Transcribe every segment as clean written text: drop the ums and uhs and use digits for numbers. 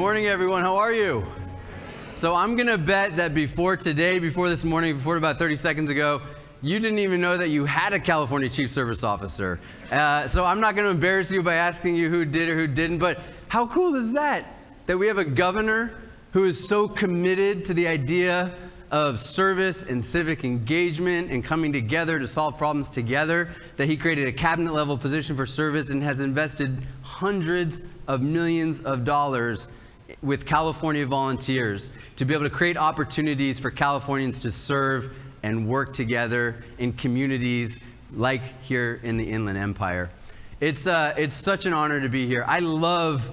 morning, everyone. How are you? So I'm going to bet that before this morning, before about 30 seconds ago, you didn't even know that you had a California Chief Service Officer. So I'm not going to embarrass you by asking you who did or who didn't, but how cool is that we have a governor who is so committed to the idea of service and civic engagement and coming together to solve problems together, that he created a cabinet-level position for service and has invested hundreds of millions of dollars with California volunteers to be able to create opportunities for Californians to serve and work together in communities like here in the Inland Empire. It's such an honor to be here. I love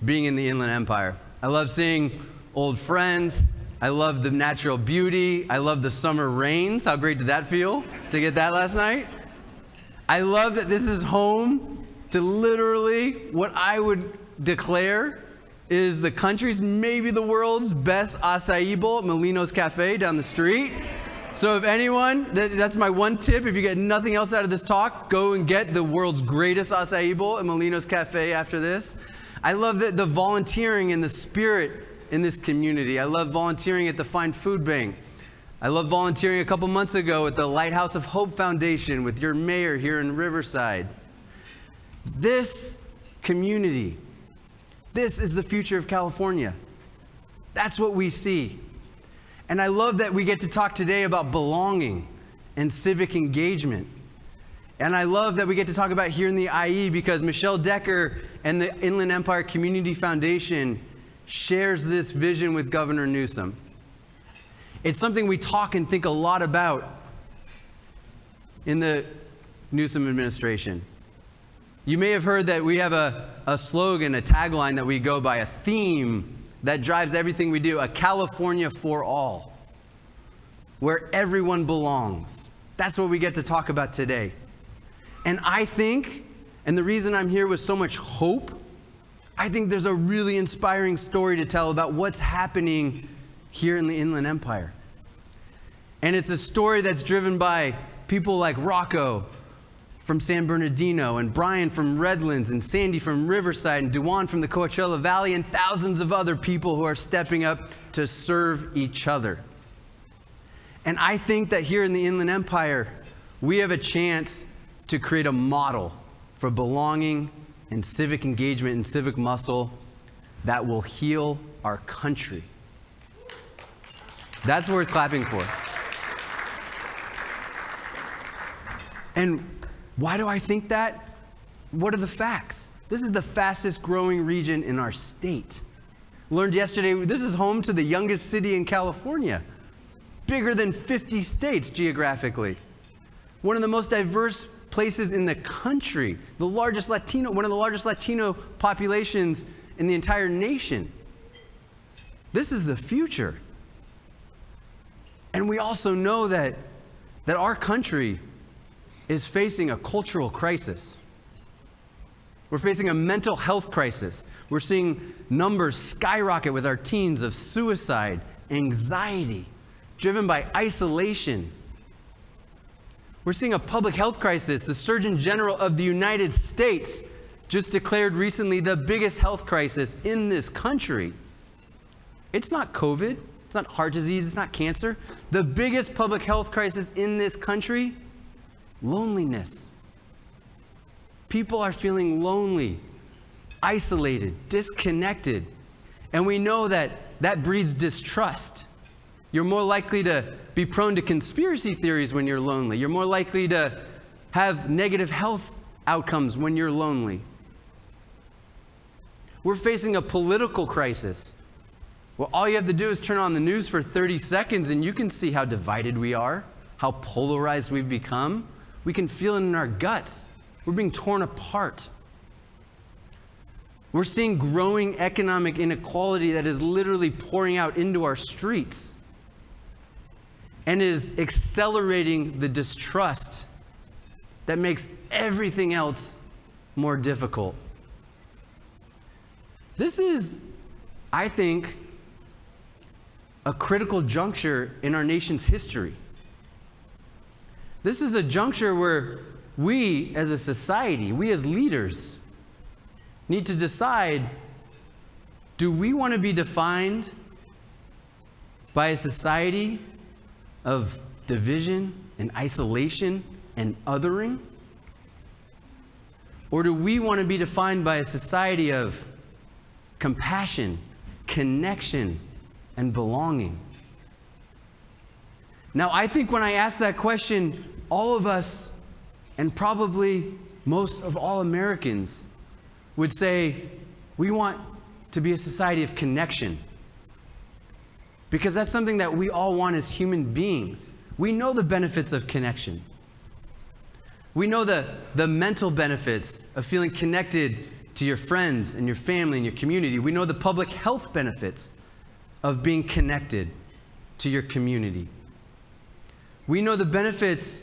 being in the Inland Empire. I love seeing old friends. I love the natural beauty. I love the summer rains. How great did that feel to get that last night? I love that this is home to literally what I would declare is the country's, maybe the world's best acai bowl at Molino's Cafe down the street. So if anyone, that's my one tip, if you get nothing else out of this talk, go and get the world's greatest acai bowl at Molino's Cafe after this. I love the volunteering and the spirit in this community. I love volunteering at the Fine Food Bank. I love volunteering a couple months ago at the Lighthouse of Hope Foundation with your mayor here in Riverside. This community, this is the future of California. That's what we see. And I love that we get to talk today about belonging and civic engagement. And I love that we get to talk about here in the IE because Michelle Decker and the Inland Empire Community Foundation shares this vision with Governor Newsom. It's something we talk and think a lot about in the Newsom administration. You may have heard that we have a slogan, a tagline that we go by, a theme that drives everything we do, a California for all, where everyone belongs. That's what we get to talk about today. And I think, and the reason I'm here with so much hope, I think there's a really inspiring story to tell about what's happening here in the Inland Empire. And it's a story that's driven by people like Rocco from San Bernardino, and Brian from Redlands, and Sandy from Riverside, and Duwan from the Coachella Valley, and thousands of other people who are stepping up to serve each other. And I think that here in the Inland Empire, we have a chance to create a model for belonging and civic engagement and civic muscle that will heal our country. That's worth clapping for. And why do I think that? What are the facts? This is the fastest growing region in our state. Learned yesterday, this is home to the youngest city in California. Bigger than 50 states geographically. One of the most diverse places in the country. One of the largest Latino populations in the entire nation. This is the future. And we also know that our country is facing a cultural crisis. We're facing a mental health crisis. We're seeing numbers skyrocket with our teens of suicide, anxiety, driven by isolation. We're seeing a public health crisis. The Surgeon General of the United States just declared recently the biggest health crisis in this country. It's not COVID, it's not heart disease, it's not cancer. The biggest public health crisis in this country, loneliness. People are feeling lonely, isolated, disconnected. And we know that breeds distrust. You're more likely to be prone to conspiracy theories when you're lonely. You're more likely to have negative health outcomes when you're lonely. We're facing a political crisis. Well, all you have to do is turn on the news for 30 seconds and you can see how divided we are, how polarized we've become. We can feel it in our guts. We're being torn apart. We're seeing growing economic inequality that is literally pouring out into our streets and is accelerating the distrust that makes everything else more difficult. This is, I think, a critical juncture in our nation's history. This is a juncture where we as a society, we as leaders, need to decide, Do we want to be defined by a society of division and isolation and othering? Or do we want to be defined by a society of compassion, connection, and belonging? Now, I think when I ask that question, all of us, and probably most of all Americans, would say, we want to be a society of connection. Because that's something that we all want as human beings. We know the benefits of connection. We know the mental benefits of feeling connected to your friends and your family and your community. We know the public health benefits of being connected to your community. We know the benefits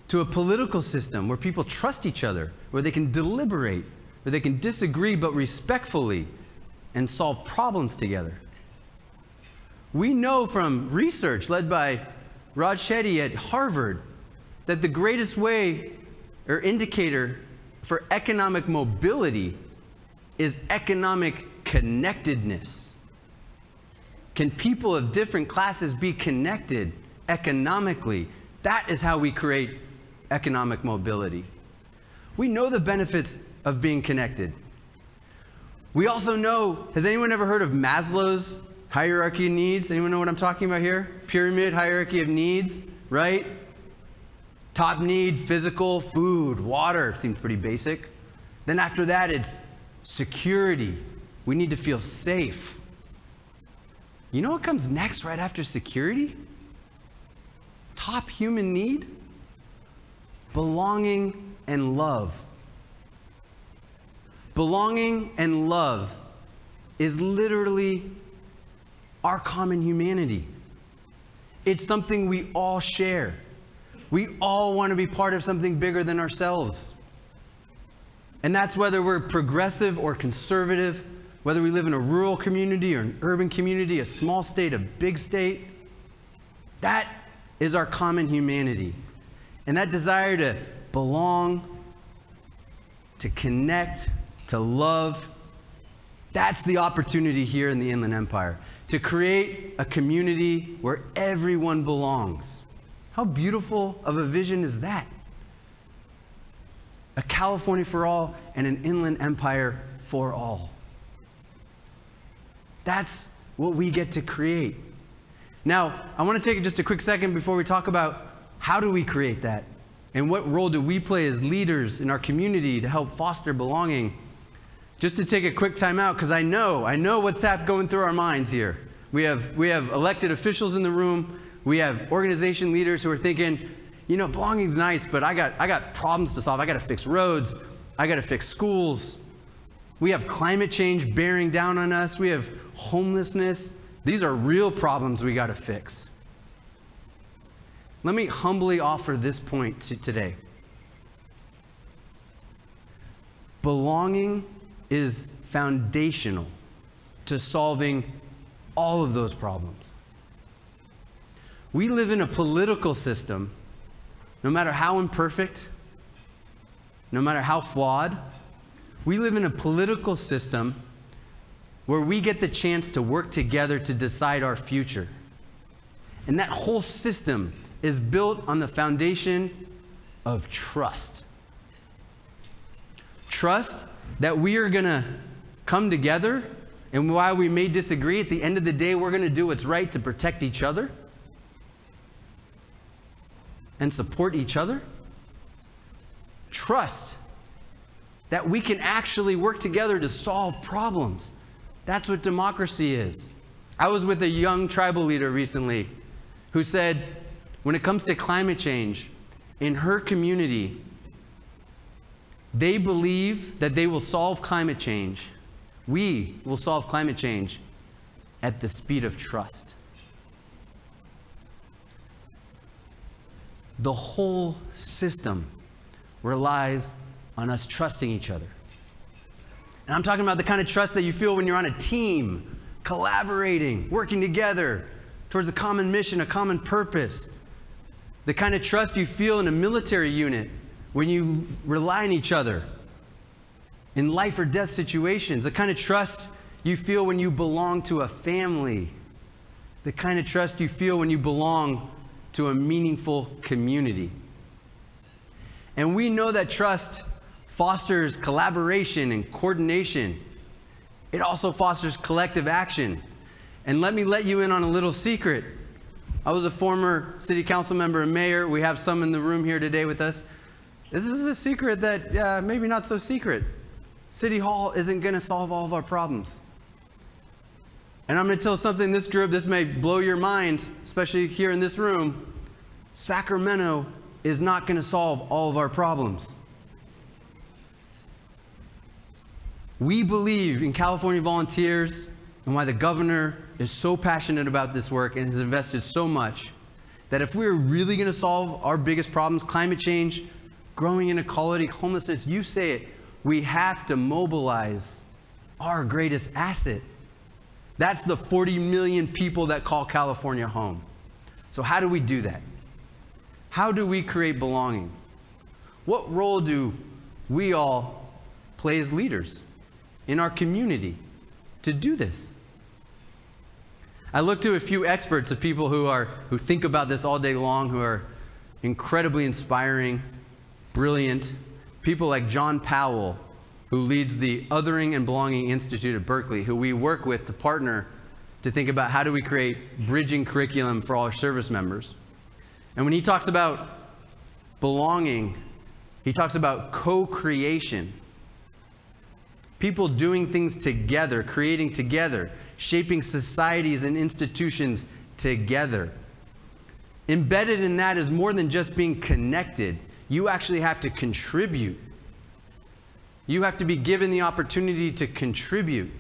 to a political system where people trust each other, where they can deliberate, where they can disagree but respectfully and solve problems together. We know from research led by Raj Shetty at Harvard that the greatest way or indicator for economic mobility is economic connectedness. Can people of different classes be connected economically? That is how we create economic mobility. We know the benefits of being connected. We also know, has anyone ever heard of Maslow's hierarchy of needs? Anyone know what I'm talking about here? Pyramid hierarchy of needs, right? Top need, physical, food, water. Seems pretty basic. Then after that, it's security. We need to feel safe. You know what comes next right after security? Top human need? Belonging and love. Belonging and love is literally our common humanity. It's something we all share. We all want to be part of something bigger than ourselves. And that's whether we're progressive or conservative, whether we live in a rural community or an urban community, a small state, a big state. That is our common humanity. And that desire to belong, to connect, to love, that's the opportunity here in the Inland Empire, to create a community where everyone belongs. How beautiful of a vision is that? A California for all and an Inland Empire for all. That's what we get to create. Now, I want to take just a quick second before we talk about how do we create that and what role do we play as leaders in our community to help foster belonging. Just to take a quick time out, because I know what's going through our minds here. We have elected officials in the room. We have organization leaders who are thinking, you know, belonging's nice, but I got problems to solve. I got to fix roads. I got to fix schools. We have climate change bearing down on us. We have homelessness. These are real problems we got to fix. Let me humbly offer this point today. Belonging is foundational to solving all of those problems. We live in a political system, no matter how imperfect, no matter how flawed, we live in a political system where we get the chance to work together to decide our future. And that whole system is built on the foundation of trust. Trust that we are going to come together, and while we may disagree, at the end of the day, we're going to do what's right to protect each other and support each other. Trust that we can actually work together to solve problems. That's what democracy is. I was with a young tribal leader recently who said, when it comes to climate change, in her community, they believe that they will solve climate change. We will solve climate change at the speed of trust. The whole system relies on us trusting each other. And I'm talking about the kind of trust that you feel when you're on a team, collaborating, working together towards a common mission, a common purpose. The kind of trust you feel in a military unit when you rely on each other in life or death situations. The kind of trust you feel when you belong to a family, the kind of trust you feel when you belong to a meaningful community. And we know that trust fosters collaboration and coordination. It also fosters collective action. And let me let you in on a little secret. I was a former city council member and mayor. We have some in the room here today with us. This is a secret that maybe not so secret. City Hall isn't going to solve all of our problems. And I'm going to tell something, this group, this may blow your mind, especially here in this room. Sacramento is not going to solve all of our problems. We believe in California volunteers and why the governor is so passionate about this work and has invested so much that if we're really going to solve our biggest problems, climate change, growing inequality, homelessness, you say it, we have to mobilize our greatest asset. That's the 40 million people that call California home. So how do we do that? How do we create belonging? What role do we all play as leaders in our community to do this? I look to a few experts of people who think about this all day long, who are incredibly inspiring, brilliant. People like John Powell, who leads the Othering and Belonging Institute at Berkeley, who we work with to partner to think about how do we create bridging curriculum for all our service members. And when he talks about belonging, he talks about co-creation. People doing things together, creating together, shaping societies and institutions together. Embedded in that is more than just being connected. You actually have to contribute. You have to be given the opportunity to contribute,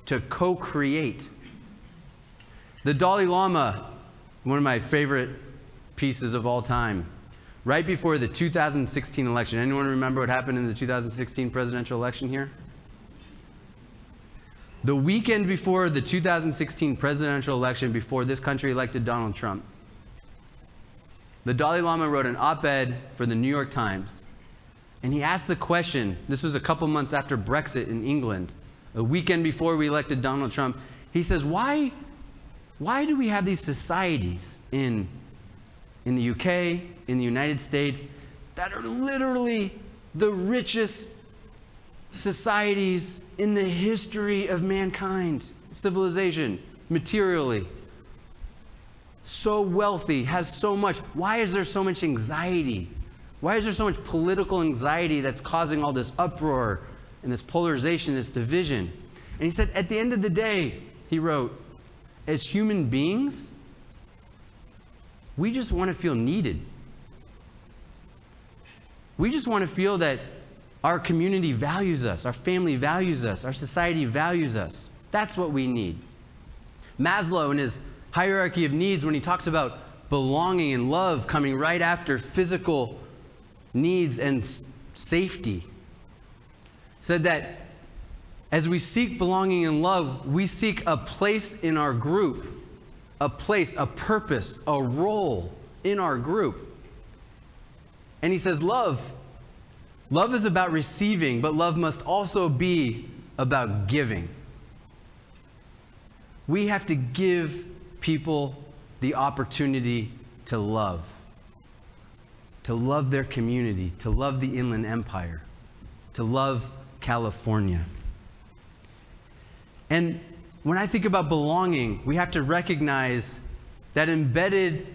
to co-create. The Dalai Lama, one of my favorite pieces of all time, right before the 2016 election. Anyone remember what happened in the 2016 presidential election here? The weekend before the 2016 presidential election, before this country elected Donald Trump, the Dalai Lama wrote an op-ed for the New York Times. And he asked the question, this was a couple months after Brexit in England, a weekend before we elected Donald Trump. He says, why do we have these societies in the UK, in the United States, that are literally the richest societies in the history of mankind, civilization, materially? So wealthy, has so much. Why is there so much anxiety? Why is there so much political anxiety that's causing all this uproar and this polarization, this division? And he said, at the end of the day, he wrote, as human beings, we just want to feel needed. We just want to feel that our community values us, our family values us, our society values us. That's what we need. Maslow, in his hierarchy of needs, when he talks about belonging and love coming right after physical needs and safety, said that as we seek belonging and love, we seek a place in our group, a place, a purpose, a role in our group. And he says love is about receiving, but love must also be about giving. We have to give people the opportunity to love their community, to love the Inland Empire, to love California. And when I think about belonging, we have to recognize that embedded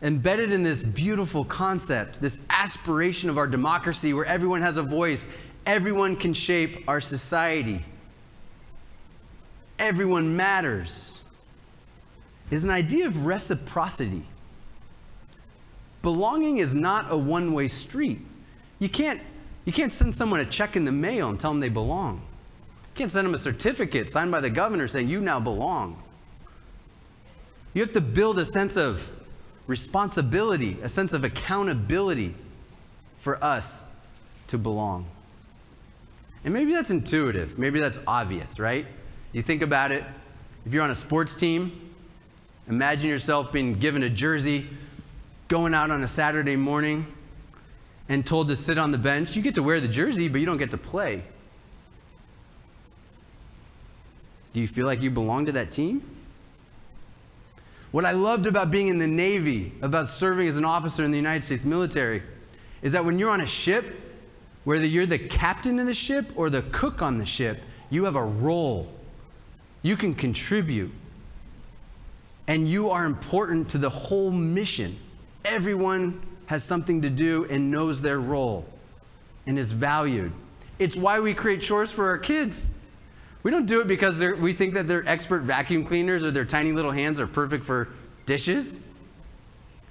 in this beautiful concept, this aspiration of our democracy where everyone has a voice, everyone can shape our society, everyone matters, is an idea of reciprocity. Belonging is not a one-way street. You can't send someone a check in the mail and tell them they belong. You can't send them a certificate signed by the governor saying you now belong. You have to build a sense of responsibility, a sense of accountability for us to belong. And maybe that's intuitive, maybe that's obvious, right? You think about it, if you're on a sports team, imagine yourself being given a jersey, going out on a Saturday morning and told to sit on the bench. You get to wear the jersey, but you don't get to play. Do you feel like you belong to that team? What I loved about being in the Navy, about serving as an officer in the United States military, is that when you're on a ship, whether you're the captain of the ship or the cook on the ship, you have a role. You can contribute. And you are important to the whole mission. Everyone has something to do and knows their role and is valued. It's why we create chores for our kids. We don't do it because we think that they're expert vacuum cleaners or their tiny little hands are perfect for dishes.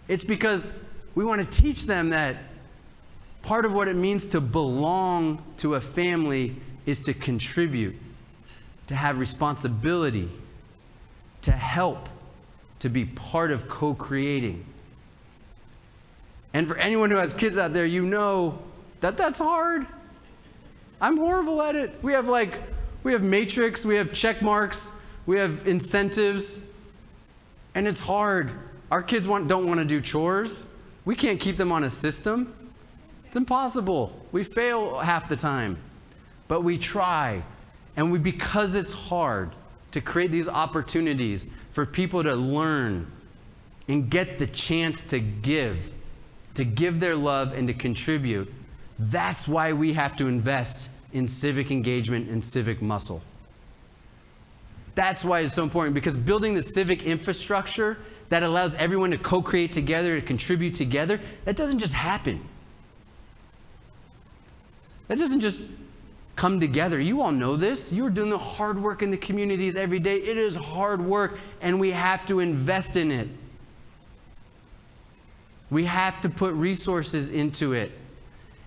It's because we want to teach them that part of what it means to belong to a family is to contribute, to have responsibility, to help, to be part of co-creating. And for anyone who has kids out there, you know that that's hard. I'm horrible at it. We have matrix, we have check marks, we have incentives, and it's hard. Our kids don't want to do chores. We can't keep them on a system. It's impossible. We fail half the time, but we try. And because it's hard to create these opportunities for people to learn and get the chance to give their love and to contribute, that's why we have to invest in civic engagement and civic muscle. That's why it's so important, because building the civic infrastructure that allows everyone to co-create together, to contribute together, that doesn't just happen. That doesn't just come together. You all know this. You are doing the hard work in the communities every day. It is hard work, and we have to invest in it. We have to put resources into it.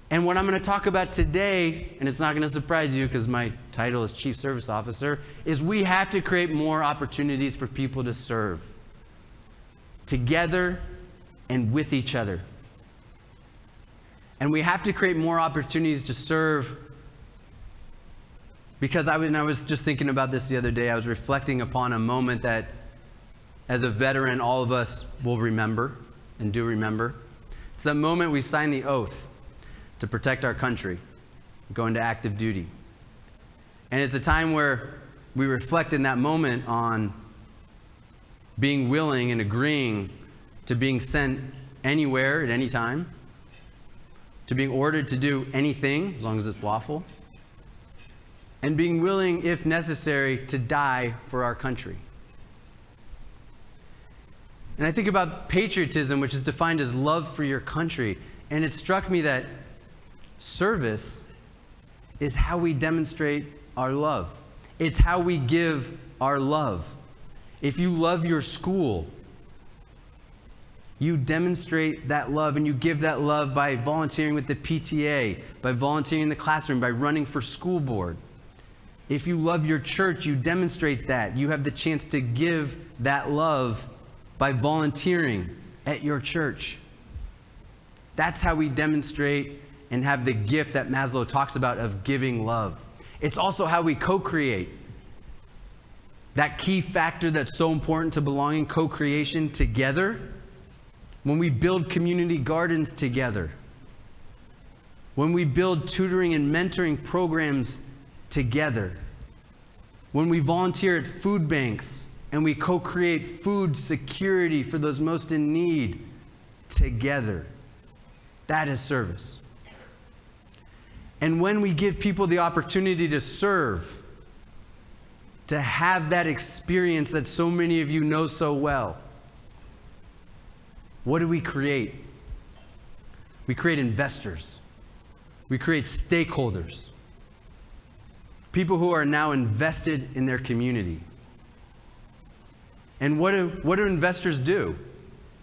And what I'm going to talk about today, and it's not going to surprise you because my title is Chief Service Officer, is we have to create more opportunities for people to serve together and with each other. And we have to create more opportunities to serve because I was just thinking about this the other day. I was reflecting upon a moment that, as a veteran, all of us will remember and do remember. It's that moment we signed the oath to protect our country, go into active duty. And it's a time where we reflect in that moment on being willing and agreeing to being sent anywhere at any time, to being ordered to do anything as long as it's lawful, and being willing, if necessary, to die for our country. And I think about patriotism, which is defined as love for your country, and it struck me that service is how we demonstrate our love. It's how we give our love. If you love your school, you demonstrate that love, and you give that love by volunteering with the PTA, by volunteering in the classroom, by running for school board. If you love your church, you demonstrate that. You have the chance to give that love by volunteering at your church. That's how we demonstrate and have the gift that Maslow talks about of giving love. It's also how we co-create. That key factor that's so important to belonging, co-creation together. When we build community gardens together. When we build tutoring and mentoring programs together. When we volunteer at food banks and we co-create food security for those most in need together. That is service. And when we give people the opportunity to serve, to have that experience that so many of you know so well, what do we create? We create investors. We create stakeholders. People who are now invested in their community. And what do investors do?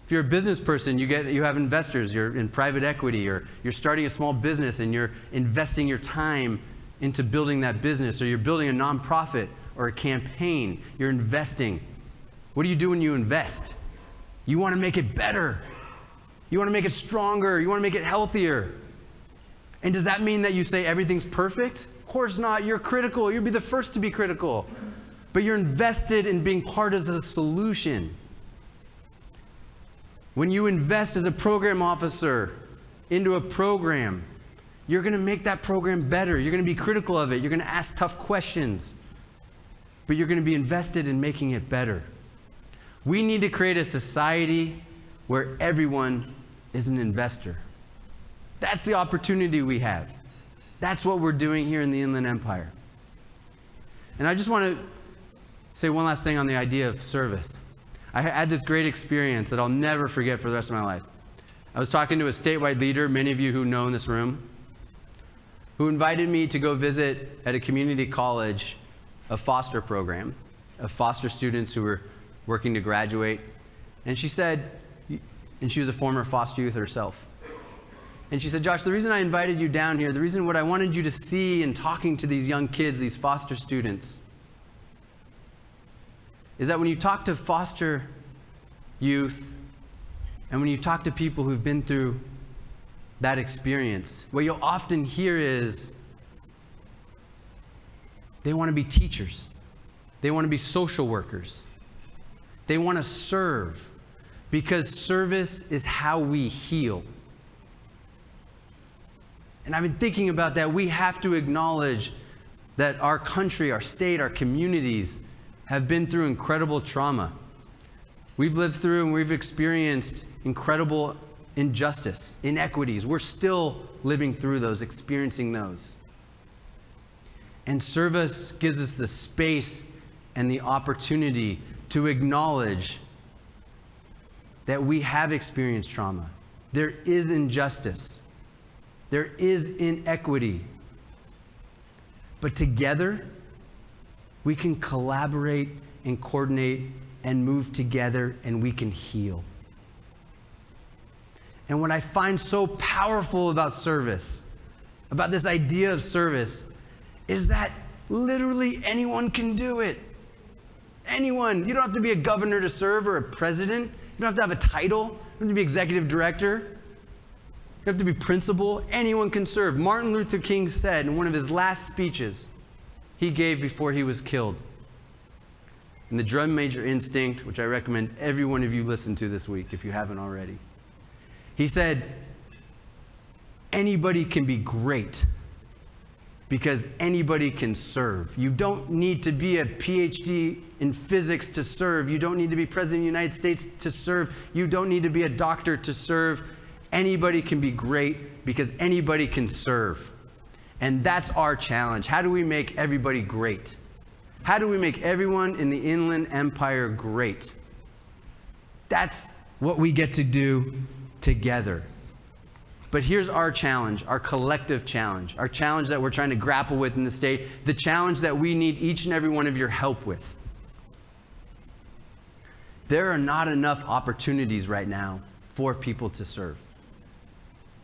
If you're a business person, you have investors. You're in private equity, or you're starting a small business and you're investing your time into building that business, or you're building a nonprofit or a campaign. You're investing. What do you do when you invest? You want to make it better. You want to make it stronger. You want to make it healthier. And does that mean that you say everything's perfect? Of course not. You're critical. You'll be the first to be critical. But you're invested in being part of the solution. When you invest as a program officer into a program, you're going to make that program better. You're going to be critical of it. You're going to ask tough questions. but you're going to be invested in making it better. We need to create a society where everyone is an investor. That's the opportunity we have. That's what we're doing here in the Inland Empire. And I just want to say one last thing on the idea of service. I had this great experience that I'll never forget for the rest of my life. I was talking to a statewide leader, many of you who know in this room, who invited me to go visit at a community college a foster program of foster students who were working to graduate. And she said, and she was a former foster youth herself, and she said, Josh, the reason I invited you down here, the reason what I wanted you to see in talking to these young kids, these foster students, is that when you talk to foster youth and when you talk to people who've been through that experience, what you'll often hear is they want to be teachers. They want to be social workers. They want to serve, because service is how we heal. And I've been thinking about that. We have to acknowledge that our country, our state, our communities have been through incredible trauma. We've lived through and we've experienced incredible injustice, inequities. We're still living through those, experiencing those. And service gives us the space and the opportunity to acknowledge that we have experienced trauma. There is injustice. There is inequity. But together, we can collaborate and coordinate and move together, and we can heal. And what I find so powerful about service, about this idea of service, is that literally anyone can do it. Anyone. You don't have to be a governor to serve or a president. You don't have to have a title. You don't have to be executive director. You have to be principal. Anyone can serve. Martin Luther King said in one of his last speeches he gave before he was killed, in the Drum Major Instinct, which I recommend every one of you listen to this week if you haven't already. He said, anybody can be great because anybody can serve. You don't need to be a PhD in physics to serve. You don't need to be president of the United States to serve. You don't need to be a doctor to serve. Anybody can be great because anybody can serve. And that's our challenge. How do we make everybody great? How do we make everyone in the Inland Empire great? That's what we get to do together. But here's our challenge, our collective challenge, our challenge that we're trying to grapple with in the state, the challenge that we need each and every one of your help with. There are not enough opportunities right now for people to serve.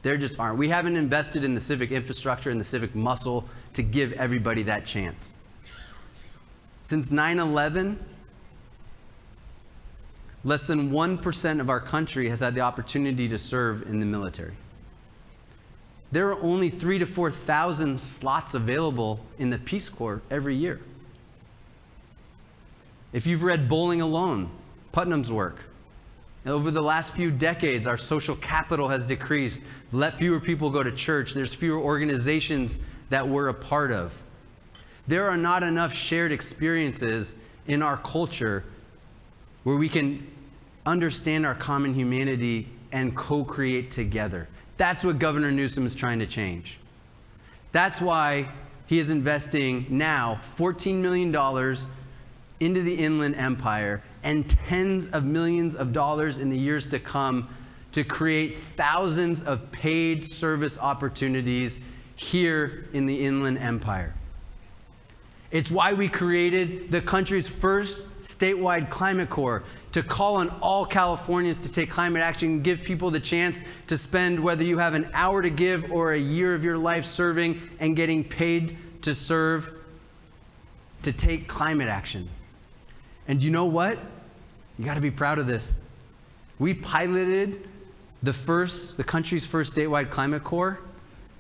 There just aren't. We haven't invested in the civic infrastructure and the civic muscle to give everybody that chance. Since 9/11, less than 1% of our country has had the opportunity to serve in the military. There are only 3,000 to 4,000 slots available in the Peace Corps every year. If you've read Bowling Alone, Putnam's work, over the last few decades, our social capital has decreased. Let fewer people go to church. There's fewer organizations that we're a part of. There are not enough shared experiences in our culture where we can understand our common humanity and co-create together. That's what Governor Newsom is trying to change. That's why he is investing now $14 million into the Inland Empire and tens of millions of dollars in the years to come to create thousands of paid service opportunities here in the Inland Empire. It's why we created the country's first statewide climate corps, to call on all Californians to take climate action and give people the chance to spend, whether you have an hour to give or a year of your life serving and getting paid to serve, to take climate action. And you know what? You got to be proud of this. We piloted the country's first statewide climate corps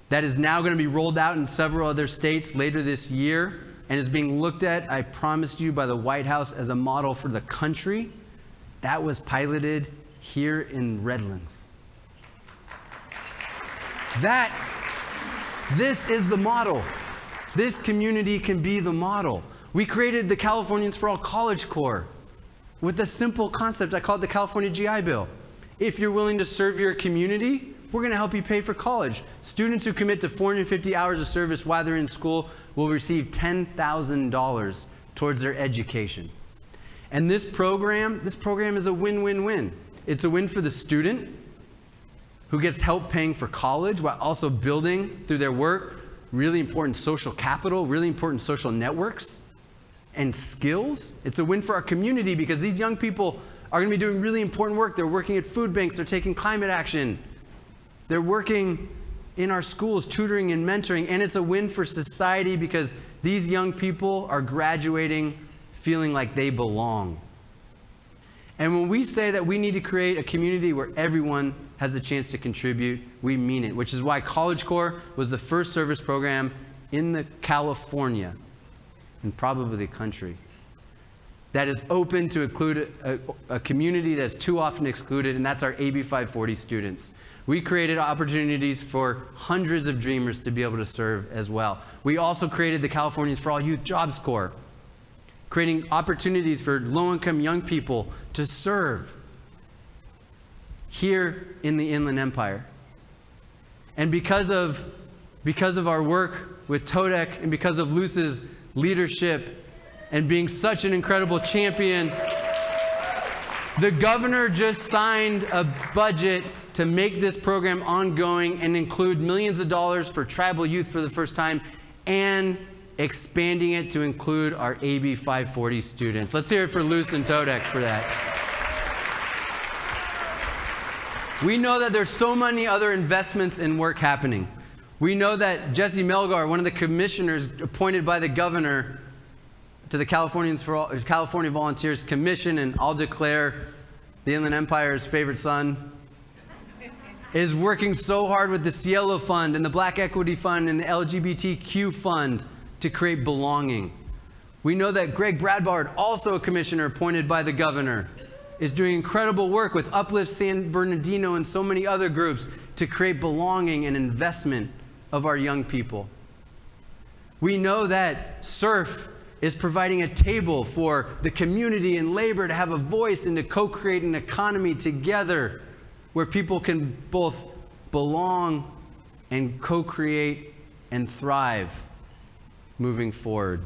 that is now going to be rolled out in several other states later this year and is being looked at, I promised you, by the White House as a model for the country. That was piloted here in Redlands. This is the model. This community can be the model. We created the Californians for All College Corps with a simple concept I called the California GI Bill. If you're willing to serve your community, we're going to help you pay for college. Students who commit to 450 hours of service while they're in school will receive $10,000 towards their education. And this program is a win-win-win. It's a win for the student who gets help paying for college while also building through their work really important social capital, really important social networks and skills. It's a win for our community because these young people are going to be doing really important work. They're working at food banks. They're taking climate action. They're working in our schools, tutoring and mentoring. And it's a win for society because these young people are graduating feeling like they belong. And when we say that we need to create a community where everyone has a chance to contribute, we mean it, which is why College Corps was the first service program in the California, and probably the country, that is open to include a community that's too often excluded, and that's our AB 540 students. We created opportunities for hundreds of dreamers to be able to serve as well. We also created the Californians for All Youth Jobs Corps, creating opportunities for low-income young people to serve here in the Inland Empire. And because of our work with Todek and because of Luce's leadership and being such an incredible champion, the governor just signed a budget to make this program ongoing and include millions of dollars for tribal youth for the first time and expanding it to include our AB 540 students. Let's hear it for Luce and Todek for that. We know that there's so many other investments in work happening. We know that Jesse Melgar, one of the commissioners appointed by the governor to the California Volunteers Commission, and I'll declare the Inland Empire's favorite son, is working so hard with the Cielo Fund and the Black Equity Fund and the LGBTQ Fund to create belonging. We know that Greg Bradbard, also a commissioner appointed by the governor, is doing incredible work with Uplift San Bernardino and so many other groups to create belonging and investment of our young people. We know that SURF is providing a table for the community and labor to have a voice and to co-create an economy together where people can both belong and co-create and thrive moving forward.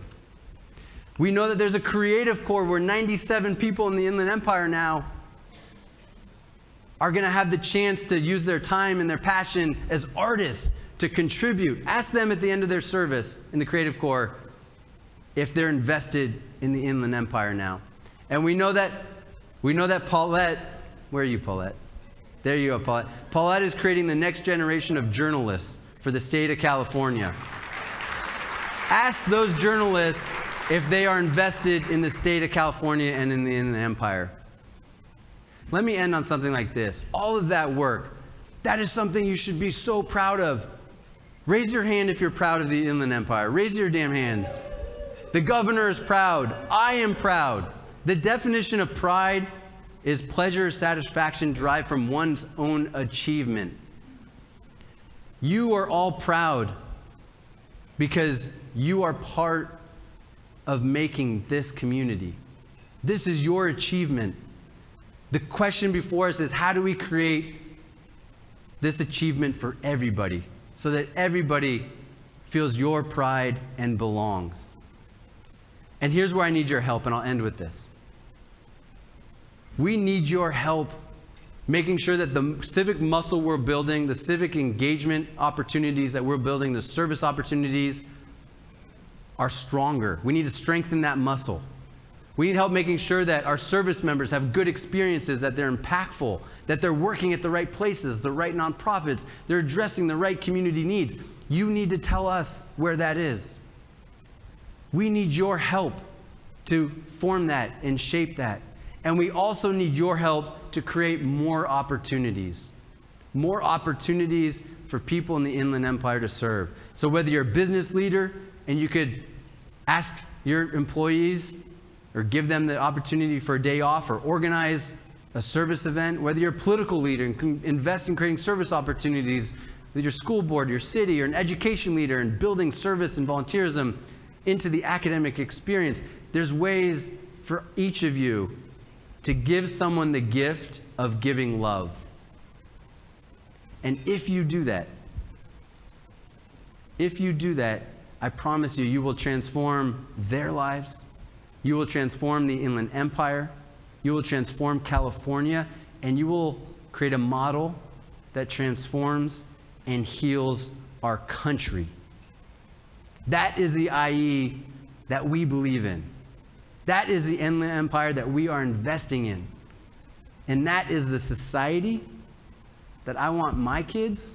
We know that there's a creative core where 97 people in the Inland Empire now are going to have the chance to use their time and their passion as artists to contribute. Ask them at the end of their service in the Creative Corps if they're invested in the Inland Empire now. And we know that Paulette, where are you, Paulette? There you go, Paulette. Paulette is creating the next generation of journalists for the state of California. Ask those journalists if they are invested in the state of California and in the Inland Empire. Let me end on something like this. All of that work, that is something you should be so proud of. Raise your hand if you're proud of the Inland Empire. Raise your damn hands. The governor is proud. I am proud. The definition of pride is pleasure or satisfaction derived from one's own achievement. You are all proud because you are part of making this community. This is your achievement. The question before us is, how do we create this achievement for everybody so that everybody feels your pride and belongs? And here's where I need your help, and I'll end with this. We need your help making sure that the civic muscle we're building, the civic engagement opportunities that we're building, the service opportunities are stronger. We need to strengthen that muscle. We need help making sure that our service members have good experiences, that they're impactful, that they're working at the right places, the right nonprofits, they're addressing the right community needs. You need to tell us where that is. We need your help to form that and shape that. And we also need your help to create more opportunities for people in the Inland Empire to serve. So whether you're a business leader and you could ask your employees or give them the opportunity for a day off or organize a service event, whether you're a political leader and can invest in creating service opportunities with your school board, your city, or an education leader and building service and volunteerism, into the academic experience. There's ways for each of you to give someone the gift of giving love. And if you do that, I promise you, you will transform their lives. You will transform the Inland Empire. You will transform California, and you will create a model that transforms and heals our country. That is the IE that we believe in. That is the Inland Empire that we are investing in. And that is the society that I want my kids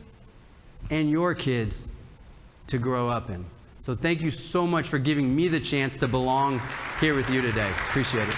and your kids to grow up in. So thank you so much for giving me the chance to belong here with you today. Appreciate it.